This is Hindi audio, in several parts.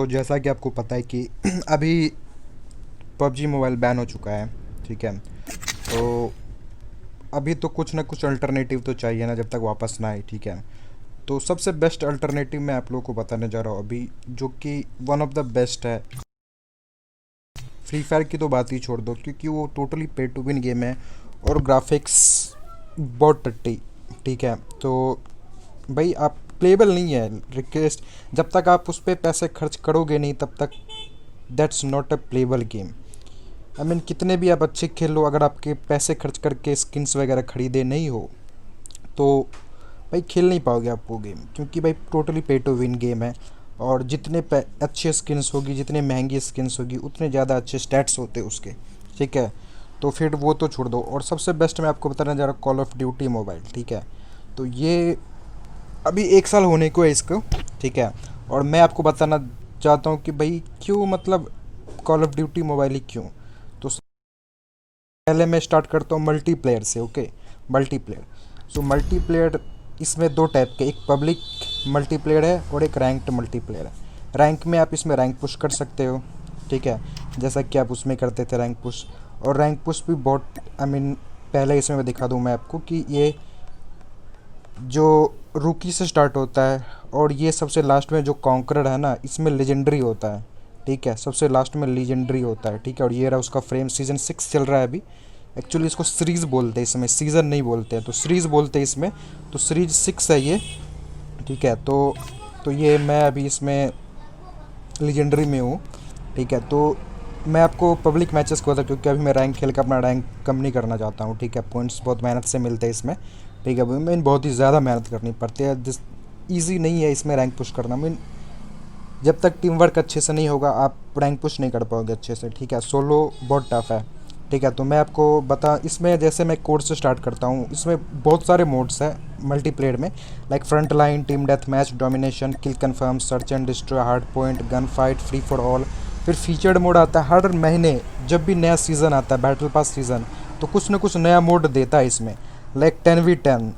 तो जैसा कि आपको पता है कि अभी पबजी मोबाइल बैन हो चुका है। ठीक है, तो अभी तो कुछ ना कुछ अल्टरनेटिव तो चाहिए ना, जब तक वापस ना आए। ठीक है, तो सबसे बेस्ट अल्टरनेटिव मैं आप लोगों को बताने जा रहा हूँ अभी, जो कि वन ऑफ द बेस्ट है। फ्री फायर की तो बात ही छोड़ दो, क्योंकि वो टोटली पे टू विन गेम है और ग्राफिक्स बहुत टट्टी। ठीक है, तो भाई आप प्लेबल नहीं है रिक्वेस्ट, जब तक आप उस पर पैसे खर्च करोगे नहीं तब तक that's not a payable game. I mean कितने भी आप अच्छे खेल लो, अगर आपके पैसे खर्च करके स्किन्स वगैरह खरीदे नहीं हो तो भाई खेल नहीं पाओगे आप वो गेम, क्योंकि भाई टोटली पे टू विन गेम है। और जितने अच्छे स्किन्स होगी, जितने महंगी स्किन्स होगी, उतने ज़्यादा अच्छे स्टैट्स होते हैं उसके। ठीक है, तो फिर वो तो छोड़ दो। और सबसे बेस्ट मैं आपको बताना जा रहा हूँ कॉल ऑफ ड्यूटी मोबाइल। ठीक है, तो ये अभी 1 साल होने को है इसको। ठीक है, और मैं आपको बताना चाहता हूँ कि भाई क्यों, मतलब कॉल ऑफ ड्यूटी मोबाइल ही क्यों। तो पहले मैं स्टार्ट करता हूँ मल्टीप्लेयर से। Okay, multiplayer. सो मल्टीप्लेयर इसमें दो टाइप के, एक पब्लिक मल्टीप्लेयर है और एक रैंक्ड मल्टीप्लेयर है। रैंक में आप इसमें रैंक पुश कर सकते हो। ठीक है, जैसा कि आप उसमें करते थे रैंक पुश। और रैंक पुश भी बहुत, आई मीन पहले इसमें मैं दिखा दूँ मैं आपको कि ये जो रूकी से स्टार्ट होता है, और ये सबसे लास्ट में जो कॉन्करर है ना, इसमें लेजेंडरी होता है। ठीक है, सबसे लास्ट में लीजेंडरी होता है। ठीक है, और ये रहा उसका फ्रेम। सीज़न 6 चल रहा है अभी। एक्चुअली इसको सीरीज़ बोलते हैं, इसमें सीज़न नहीं बोलते हैं, तो सीरीज़ बोलते हैं इसमें। तो सीरीज 6 है ये। ठीक है, तो ये मैं अभी इसमें लीजेंडरी में हूँ। ठीक है, तो मैं आपको पब्लिक मैचेस को बता, क्योंकि अभी मैं रैंक खेल कर अपना रैंक कम नहीं करना चाहता हूँ। ठीक है, पॉइंट्स बहुत मेहनत से मिलते हैं इसमें। ठीक है, मैं बहुत ही ज़्यादा मेहनत करनी पड़ती है, जिस ईजी नहीं है इसमें रैंक पुश करना। मीन जब तक टीम वर्क अच्छे से नहीं होगा आप रैंक पुश नहीं कर पाओगे अच्छे से। ठीक है, सोलो बहुत टफ है। ठीक है, तो मैं आपको बता, इसमें जैसे मैं कोड से स्टार्ट करता हूँ, इसमें बहुत सारे मोड्स हैं मल्टीप्लेयर में। Like front line, team death match, domination, kill confirm, search and destroy, hard point, gun fight, free for all. फिर फीचर्ड मोड आता है हर महीने, जब भी नया सीज़न आता है, बैटल पास सीज़न, तो कुछ ना कुछ नया मोड देता है इसमें। लाइक 10v10,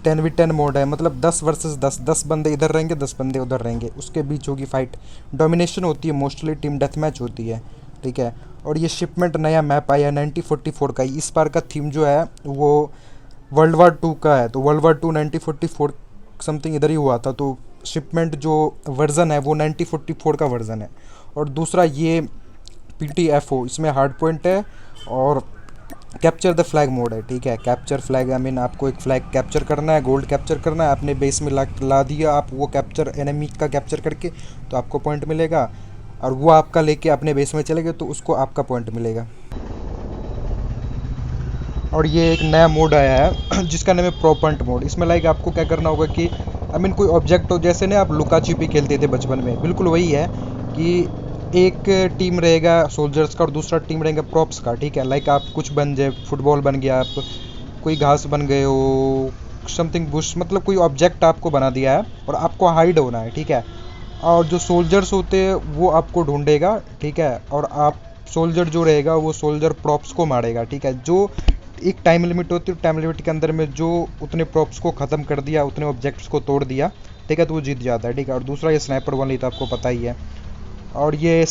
10v10 मोड है, मतलब 10 वर्सेस 10, 10 बंदे इधर रहेंगे, 10 बंदे उधर रहेंगे, उसके बीच होगी फाइट। डोमिनेशन होती है मोस्टली, टीम डेथ मैच होती है। ठीक है, और ये शिपमेंट नया मैप आया है 1944 का। इस बार का थीम जो है वो वर्ल्ड वार 2 का है, तो वर्ल्ड वार 2 1944 समथिंग इधर ही हुआ था। तो शिपमेंट जो वर्ज़न है वो 1944 का वर्ज़न है। और दूसरा ये PTFO, इसमें हार्ड पॉइंट है और कैप्चर द फ्लैग मोड है। ठीक है, कैप्चर फ्लैग, आई मीन आपको एक फ्लैग कैप्चर करना है, गोल्ड कैप्चर करना है, अपने बेस में ला दिया आप वो कैप्चर, एनिमी का कैप्चर करके, तो आपको पॉइंट मिलेगा। और वो आपका लेके अपने बेस में चले गए तो उसको आपका पॉइंट मिलेगा। और ये एक नया मोड आया है जिसका नाम है प्रोपंट मोड। इसमें लाइक आपको क्या करना होगा कि आई मीन कोई ऑब्जेक्ट हो, जैसे ना आप लुका छिपी खेलते थे बचपन में, बिल्कुल वही है कि एक टीम रहेगा सोल्जर्स का और दूसरा टीम रहेगा प्रॉप्स का। ठीक है, लाइक आप कुछ बन जाए, फुटबॉल बन गया, आप कोई घास बन गए हो, समथिंग बुश, मतलब कोई ऑब्जेक्ट आपको बना दिया है और आपको हाइड होना है। ठीक है, और जो सोल्जर्स होते हैं वो आपको ढूंढेगा। ठीक है, और आप सोल्जर जो रहेगा वो सोल्जर प्रॉप्स को मारेगा। ठीक है, जो एक टाइम लिमिट होती है, टाइम लिमिट के अंदर में जो उतने प्रॉप्स को ख़त्म कर दिया, उतने ऑब्जेक्ट्स को तोड़ दिया, ठीक है, तो वो जीत जाता है। ठीक है, और दूसरा ये स्नाइपर वन तो आपको पता ही है। और ये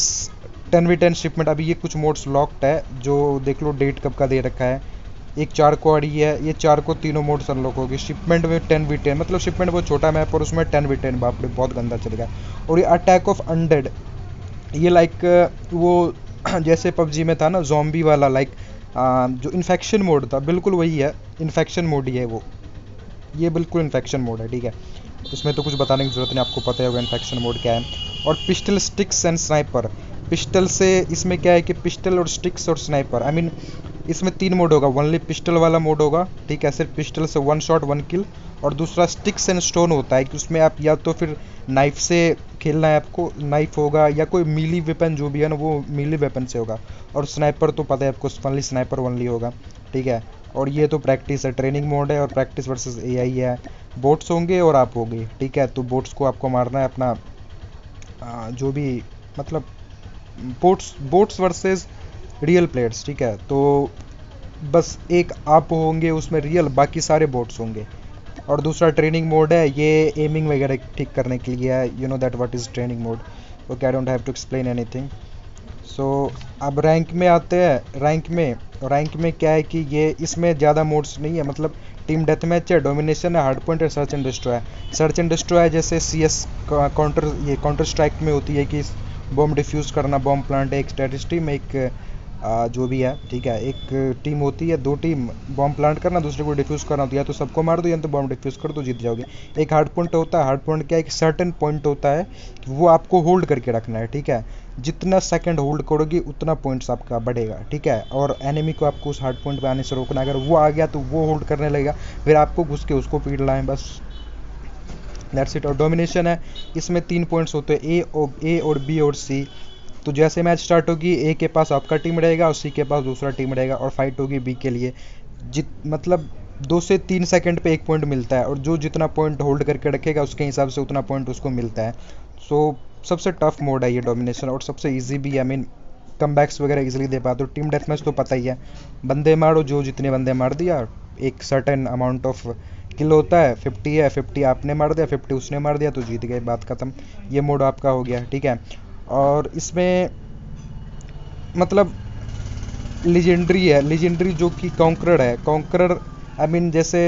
10v10 शिपमेंट, अभी ये कुछ मोड्स लॉक्ड है, जो देख लो डेट कब का दे रखा है। एक 4 को आ रही है, ये 4 को तीनों मोड्स अनलॉक होगी। शिपमेंट में 10v10, मतलब शिपमेंट बहुत छोटा मैप और उसमें 10v10, बाप रे बहुत गंदा चलेगा। और ये अटैक ऑफ अनडेड, ये लाइक वो जैसे पबजी में था ना जॉम्बी वाला, लाइक जो इन्फेक्शन मोड था, बिल्कुल वही है, इन्फेक्शन मोड ही है वो, ये बिल्कुल इन्फेक्शन मोड है। ठीक है, इसमें तो कुछ बताने की ज़रूरत नहीं, आपको पता ही होगा इन्फेक्शन मोड क्या है। और pistol, sticks and sniper, pistol से इसमें क्या है कि पिस्टल और स्टिक्स और स्नाइपर, आई मीन इसमें 3 मोड होगा। ओनली पिस्टल वाला मोड होगा। ठीक है, सिर्फ पिस्टल से 1 शॉट 1 किल। और दूसरा स्टिक्स एंड स्टोन होता है कि उसमें आप या तो फिर नाइफ से खेलना है, आपको नाइफ होगा, या कोई मीली वेपन जो भी है ना वो मीली वेपन से होगा। और स्नाइपर तो पता है आपको, ओनली स्नाइपर ओनली होगा। ठीक है, और ये तो प्रैक्टिस है, ट्रेनिंग मोड है, और प्रैक्टिस वर्सेस AI है। बोट्स होंगे और आप होगे। ठीक है, तो बोट्स को आपको मारना है अपना, जो भी, मतलब boats boats versus real players. ठीक है, तो बस एक आप होंगे उसमें रियल, बाकी सारे बोट्स होंगे। और दूसरा ट्रेनिंग मोड है, ये एमिंग वगैरह ठीक करने के लिए है। You know that what is training mode. Okay, I don't have to explain anything. So अब रैंक में आते हैं। रैंक में क्या है कि ये इसमें ज़्यादा मोड्स नहीं है, मतलब टीम डेथ मैच है, डोमिनेशन है, हार्ड पॉइंट है, सर्च एंड डिस्ट्रॉय है। सर्च एंड डिस्ट्रॉय जैसे CS काउंटर स्ट्राइक में होती है कि बॉम्ब डिफ्यूज़ करना, बॉम्ब प्लांट है एक स्ट्रेटजी में, एक जो भी है, ठीक है। एक टीम होती है, 2 टीम, बॉम्ब प्लांट करना, दूसरे को डिफ्यूज़ करना होता है। या तो सबको मार दो या तो बॉम्ब डिफ्यूज़ कर दो, जीत जाओगे। एक हार्ड पॉइंट होता है। हार्ड पॉइंट क्या है, एक सर्टेन पॉइंट होता है कि वो आपको होल्ड करके रखना है, ठीक है। जितना सेकंड होल्ड करोगे उतना पॉइंट्स आपका बढ़ेगा, ठीक है। और एनिमी को आपको उस हार्ड पॉइंट पे आने से रोकना। अगर वो आ गया तो वो होल्ड करने लगेगा, फिर आपको घुस के उसको पीट लाएं, बस दैट्स इट। और डोमिनेशन है, इसमें 3 पॉइंट्स होते हैं, ए और बी और सी। तो जैसे मैच स्टार्ट होगी, ए के पास आपका टीम रहेगा और सी के पास दूसरा टीम रहेगा, और फाइट होगी बी के लिए। मतलब 2 से 3 सेकंड पे 1 पॉइंट मिलता है, और जो जितना पॉइंट होल्ड करके रखेगा उसके हिसाब से उतना पॉइंट उसको मिलता है। सो सबसे टफ मोड है ये डोमिनेशन, और सबसे ईजी भी है। आई मीन कमबैक्स वगैरह इजीली दे पाते हो। टीम डेथ मैच तो पता ही है, बंदे मारो, जो जितने बंदे मार दिया, एक सर्टेन अमाउंट ऑफ किल होता है, 50 है, 50 आपने मार दिया, 50 उसने मार दिया, तो जीत गए, बात खत्म। ये मोड आपका हो गया, ठीक है। और इसमें मतलब लेजेंडरी है, लेजेंडरी जो कि कॉन्करर है। कॉन्करर आई मीन जैसे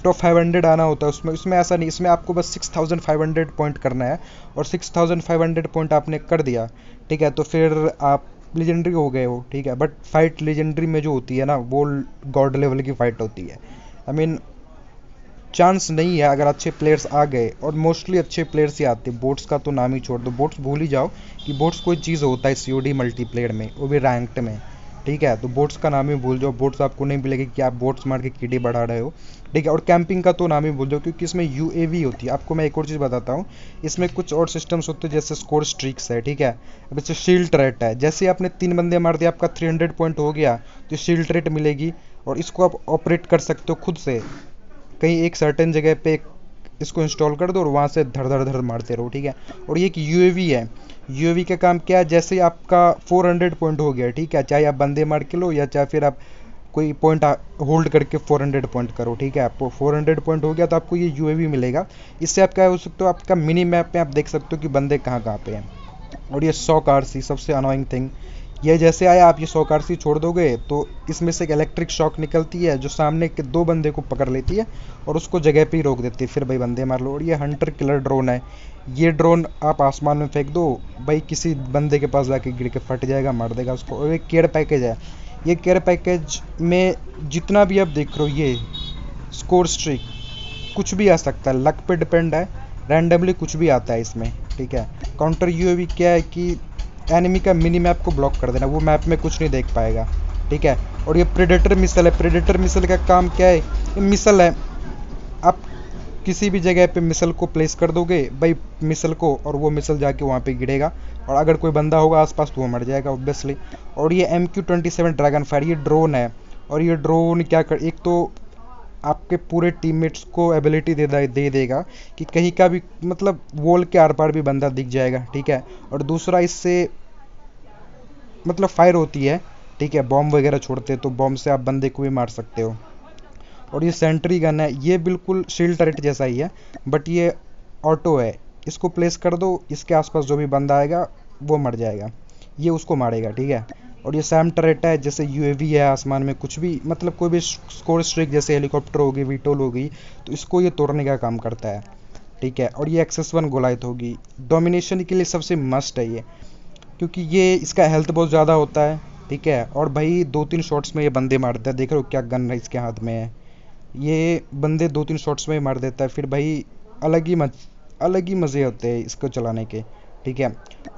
टॉप 500 आना होता है उसमें, उसमें ऐसा नहीं। इसमें आपको बस 6500 पॉइंट करना है, और 6500 पॉइंट आपने कर दिया, ठीक है, तो फिर आप लेजेंडरी हो गए हो, ठीक है। बट फाइट लेजेंडरी में जो होती है ना, वो गॉड लेवल की फाइट होती है। आई मीन चांस नहीं है अगर अच्छे प्लेयर्स आ गए, और मोस्टली अच्छे प्लेयर्स ही आते हैं। बोट्स का तो नाम ही छोड़ दो, बोट्स भूल ही जाओ कि बोट्स कोई चीज़ होता है COD मल्टीप्लेयर में, वो भी रैंक्ड में, ठीक है। तो बोट्स का नाम ही भूल जाओ, बोट्स आपको नहीं मिलेगी कि आप बोट्स मार के कीड़े बढ़ा रहे हो, ठीक है। और कैंपिंग का तो नाम ही भूल जाओ, क्योंकि इसमें UAV होती है। आपको मैं एक और चीज़ बताता हूँ, इसमें कुछ और सिस्टम्स होते हैं, जैसे स्कोर स्ट्रीक्स है, ठीक है। अब जैसे शील्ड ट्रेट है, जैसे आपने 3 बंदे मार दिया, आपका 300 पॉइंट हो गया, तो शील्ड ट्रेट मिलेगी, और इसको आप ऑपरेट कर सकते हो खुद से। कहीं एक सर्टेन जगह पे इसको इंस्टॉल कर दो और वहाँ से धड़ धड़ धड़ मारते रहो, ठीक है। और ये एक UAV है। UAV का काम क्या है, जैसे ही आपका 400 पॉइंट हो गया, ठीक है, चाहे आप बंदे मार के लो या चाहे फिर आप कोई पॉइंट होल्ड करके 400 पॉइंट करो, ठीक है। आपको 400 पॉइंट हो गया तो आपको ये UAV मिलेगा। इससे आप क्या हो सकते हो, आपका मिनी मैप में आप देख सकते हो कि बंदे कहाँ कहाँ पे हैं। और ये 100 RC सबसे अनोइंग थिंग, ये जैसे आया आप ये 100 RC छोड़ दोगे तो इसमें से एक इलेक्ट्रिक शॉक निकलती है जो सामने के 2 बंदे को पकड़ लेती है और उसको जगह पे ही रोक देती है, फिर भाई बंदे मार लो। और ये हंटर किलर ड्रोन है। ये ड्रोन आप आसमान में फेंक दो, भाई किसी बंदे के पास जाके गिर के फट जाएगा, मार देगा उसको। और एक केयर पैकेज है, ये केयर पैकेज में जितना भी आप देख रहे हो, ये स्कोर स्ट्रिक कुछ भी आ सकता है, लक पे डिपेंड है, रैंडमली कुछ भी आता है इसमें, ठीक है। काउंटर UAV क्या है कि एनिमी का मिनी मैप को ब्लॉक कर देना, वो मैप में कुछ नहीं देख पाएगा, ठीक है। और ये प्रेडेटर मिसल है। प्रेडेटर मिसल का काम क्या है, ये मिसल है, आप किसी भी जगह पे मिसल को प्लेस कर दोगे भाई मिसल को, और वो मिसल जाके वहाँ पे गिरेगा, और अगर कोई बंदा होगा आसपास तो वो मर जाएगा ऑब्वियसली। और ये MQ-27 ड्रैगन फायर, ये ड्रोन है। और ये ड्रोन क्या कर, एक तो आपके पूरे टीममेट्स को एबिलिटी दे देगा कि कहीं का भी मतलब वॉल के आर पार भी बंदा दिख जाएगा, ठीक है। और दूसरा इससे मतलब फायर होती है, ठीक है, बॉम्ब वगैरह छोड़ते हैं तो बॉम्ब से आप बंदे को भी मार सकते हो। और ये सेंट्री गन है, ये बिल्कुल शील्ड टरेट जैसा ही है, बट ये ऑटो है। इसको प्लेस कर दो, इसके आसपास जो भी बंदा आएगा वो मर जाएगा, ये उसको मारेगा, ठीक है। और ये सैम टरेट है, जैसे UAV है, आसमान में कुछ भी मतलब कोई भी स्कोर स्ट्रिक जैसे हेलीकॉप्टर होगी, वीटोल होगी, तो इसको ये तोड़ने का काम करता है, ठीक है। और ये XS1 गोलायत होगी, डोमिनेशन के लिए सबसे मस्ट है ये, क्योंकि ये इसका हेल्थ बहुत ज़्यादा होता है, ठीक है। और भाई 2-3 शॉट्स में ये बंदे मारता है, देख रहे हो क्या गन है इसके हाथ में है, ये बंदे 2-3 शॉट्स में ही मार देता है। फिर भाई अलग ही मज़े होते हैं इसको चलाने के, ठीक है।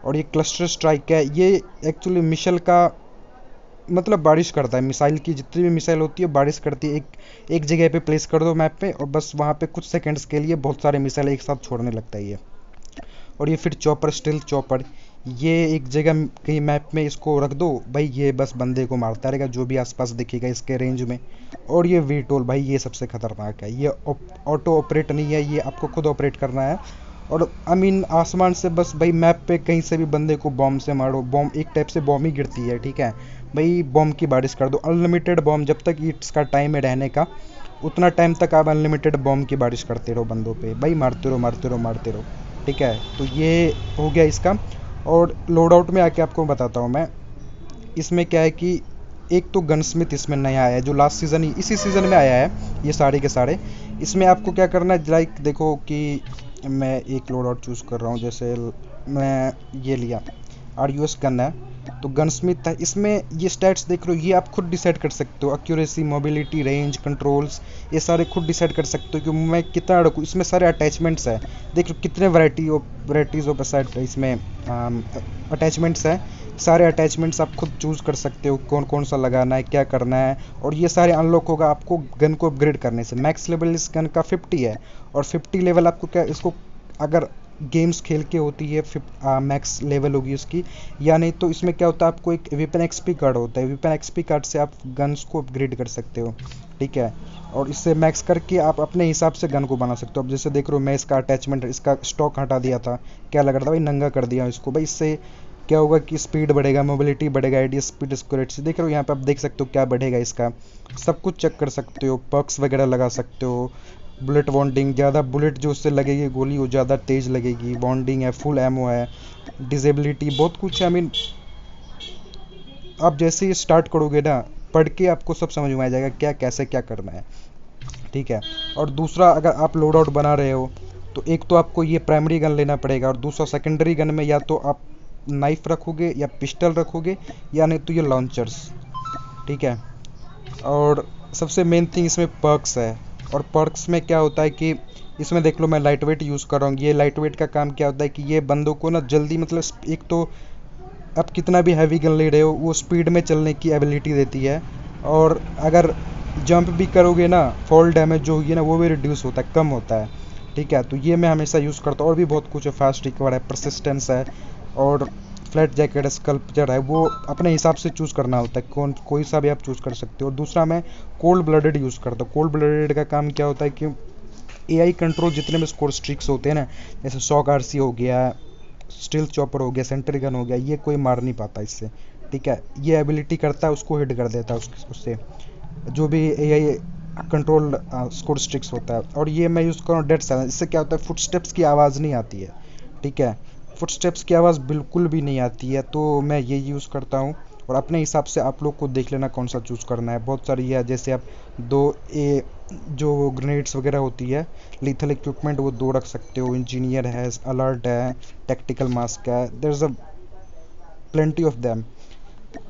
और ये क्लस्टर स्ट्राइक है, ये एक्चुअली मिसाइल का मतलब बारिश करता है, मिसाइल की जितनी भी मिसाइल होती है बारिश करती है। एक जगह पे प्लेस कर दो मैप पे, और बस वहाँ पे कुछ सेकंड्स के लिए बहुत सारे मिसाइल एक साथ छोड़ने लगता है ये। और ये फिर चॉपर, स्टिल्थ चॉपर, ये एक जगह कहीं मैप में इसको रख दो भाई, ये बस बंदे को मारता रहेगा जो भी आसपास दिखेगा इसके रेंज में। और ये वीटोल भाई, ये सबसे खतरनाक है, ये ऑटो ऑपरेट नहीं है, ये आपको खुद ऑपरेट करना है। और आई मीन आसमान से बस भाई मैप पे कहीं से भी बंदे को बॉम्ब से मारो, बॉम्ब एक टाइप से बॉम्ब ही गिरती है, ठीक है भाई, बॉम्ब की बारिश कर दो, अनलिमिटेड बॉम्ब, जब तक इसका टाइम है रहने का उतना टाइम तक आप अनलिमिटेड बॉम्ब की बारिश करते रहो बंदों पे, भाई मारते रहो मारते रहो मारते रहो, ठीक है। तो ये हो गया इसका। और लोड आउट में आके आपको बताता हूँ मैं, इसमें क्या है कि एक तो गनस्मिथ इसमें नया आया है जो लास्ट सीज़न ही इसी सीज़न में आया है, ये सारे के सारे। इसमें आपको क्या करना है, लाइक देखो कि मैं एक लोड आउट चूज़ कर रहा हूँ, जैसे मैं ये लिया RUS गन है, तो गनस्मिथ है। इसमें ये स्टैट्स देख रहे हो, ये आप खुद डिसाइड कर सकते हो, एक्यूरेसी, मोबिलिटी, रेंज, कंट्रोल्स, ये सारे खुद डिसाइड कर सकते हो कि मैं कितना रखूँ। इसमें सारे अटैचमेंट्स है, देख लो कितने वैराइटीज़ ऑफ सेट इसमें अटैचमेंट्स हैं। सारे अटैचमेंट्स आप खुद चूज़ कर सकते हो, कौन कौन सा लगाना है, क्या करना है। और ये सारे अनलॉक होगा आपको गन को अपग्रेड करने से। मैक्स लेवल इस गन का 50 है, और 50 लेवल आपको क्या, इसको अगर गेम्स खेल के होती है मैक्स लेवल होगी उसकी, या नहीं तो इसमें क्या होता है, आपको एक वेपन एक्सपी कार्ड होता है, वेपन एक्सपी कार्ड से आप गन्स को अपग्रेड कर सकते हो, ठीक है। और इससे मैक्स करके आप अपने हिसाब से गन को बना सकते हो। अब जैसे देख रहे हो, मैं इसका अटैचमेंट, इसका स्टॉक हटा दिया था, क्या लग रहा था भाई, नंगा कर दिया इसको भाई। इससे क्या होगा कि स्पीड बढ़ेगा, मोबिलिटी बढ़ेगा, एडीएस स्पीड एक्यूरेसी देख रहे हो यहाँ पे, आप देख सकते हो क्या बढ़ेगा इसका, सब कुछ चेक कर सकते हो, पर्क्स वगैरह लगा सकते हो। बुलेट बॉन्डिंग, ज़्यादा बुलेट जो उससे लगेगी गोली वो ज़्यादा तेज़ लगेगी, बॉन्डिंग है, फुल एमओ है, डिजेबिलिटी, बहुत कुछ है। आई मीन आप जैसे ही स्टार्ट करोगे ना, पढ़ के आपको सब समझ में आ जाएगा क्या कैसे क्या करना है, ठीक है। और दूसरा, अगर आप लोड आउट बना रहे हो तो एक तो आपको ये प्राइमरी गन लेना पड़ेगा, और दूसरा सेकेंडरी गन में या तो आप नाइफ रखोगे या पिस्टल रखोगे, या नहीं तो ये लॉन्चर्स, ठीक है। और सबसे मेन थिंग इसमें पर्क्स है, और पर्क्स में क्या होता है कि इसमें देख लो मैं लाइट वेट यूज़ कर रहा हूँ। ये लाइट वेट का काम क्या होता है कि ये बंदों को ना जल्दी, मतलब एक तो आप कितना भी हैवी गन ले रहे हो वो स्पीड में चलने की एबिलिटी देती है, और अगर जंप भी करोगे ना, फॉल डैमेज जो होगी ना वो भी रिड्यूस होता है, कम होता है, ठीक है। तो ये मैं हमेशा यूज़ करता हूँ। और भी बहुत कुछ है, फास्ट रिकवर है, परसिस्टेंस है, और फ्लैट जैकेट स्कल्पचर है, वो अपने हिसाब से चूज़ करना होता है, कोई सा भी आप चूज़ कर सकते हो। और दूसरा मैं कोल्ड ब्लडेड यूज़ करता हूँ। कोल्ड ब्लडेड का काम क्या होता है कि AI कंट्रोल जितने भी स्कोर स्ट्रिक्स होते हैं ना, जैसे शॉक RC हो गया, स्टील चॉपर हो गया, सेंट्री गन हो गया, ये कोई मार नहीं पाता इससे, ठीक है। ये एबिलिटी करता है, उसको हिट कर देता है उससे, जो भी AI कंट्रोल स्कोर स्ट्रिक्स होता है। और ये मैं यूज़ कर रहा हूँ डेड साइलेंस। इससे क्या होता है, फुटस्टेप्स की आवाज़ नहीं आती है, ठीक है, फुटस्टेप्स की आवाज़ बिल्कुल भी नहीं आती है, तो मैं ये यूज़ करता हूँ। और अपने हिसाब से आप लोग को देख लेना कौन सा चूज़ करना है, बहुत सारी है। जैसे आप दो ए जो ग्रेनेड्स वगैरह होती है, लीथल इक्विपमेंट, वो 2 रख सकते हो। इंजीनियर है, अलर्ट है, टैक्टिकल मास्क है, there is a plenty of them.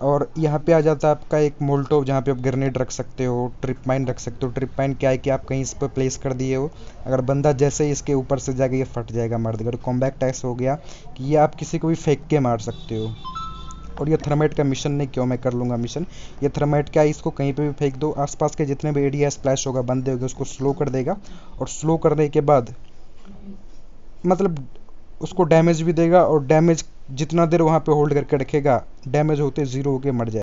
और यहाँ पे आ जाता है आपका एक मोल्टो, जहाँ पे आप ग्रेनेड रख सकते हो, ट्रिप माइन रख सकते हो। ट्रिप माइन क्या है कि आप कहीं इस पर प्लेस कर दिए हो, अगर बंदा जैसे ही इसके ऊपर से जाएगा ये फट जाएगा, मार देगा। तो कॉम्बैक्ट ऐसा हो गया कि ये आप किसी को भी फेंक के मार सकते हो। और ये थर्माइट का मिशन नहीं, क्यों, मैं कर लूँगा मिशन। ये थर्माइट क्या है, इसको कहीं पे भी फेंक दो, आसपास के जितने भी एरिया स्प्लैश होगा, बंदे होंगे, उसको स्लो कर देगा। और स्लो करने के बाद मतलब उसको डैमेज भी देगा, और डैमेज जितना देर वहाँ पे होल्ड करके रखेगा, डैमेज होते 0 होके मर जाएगा।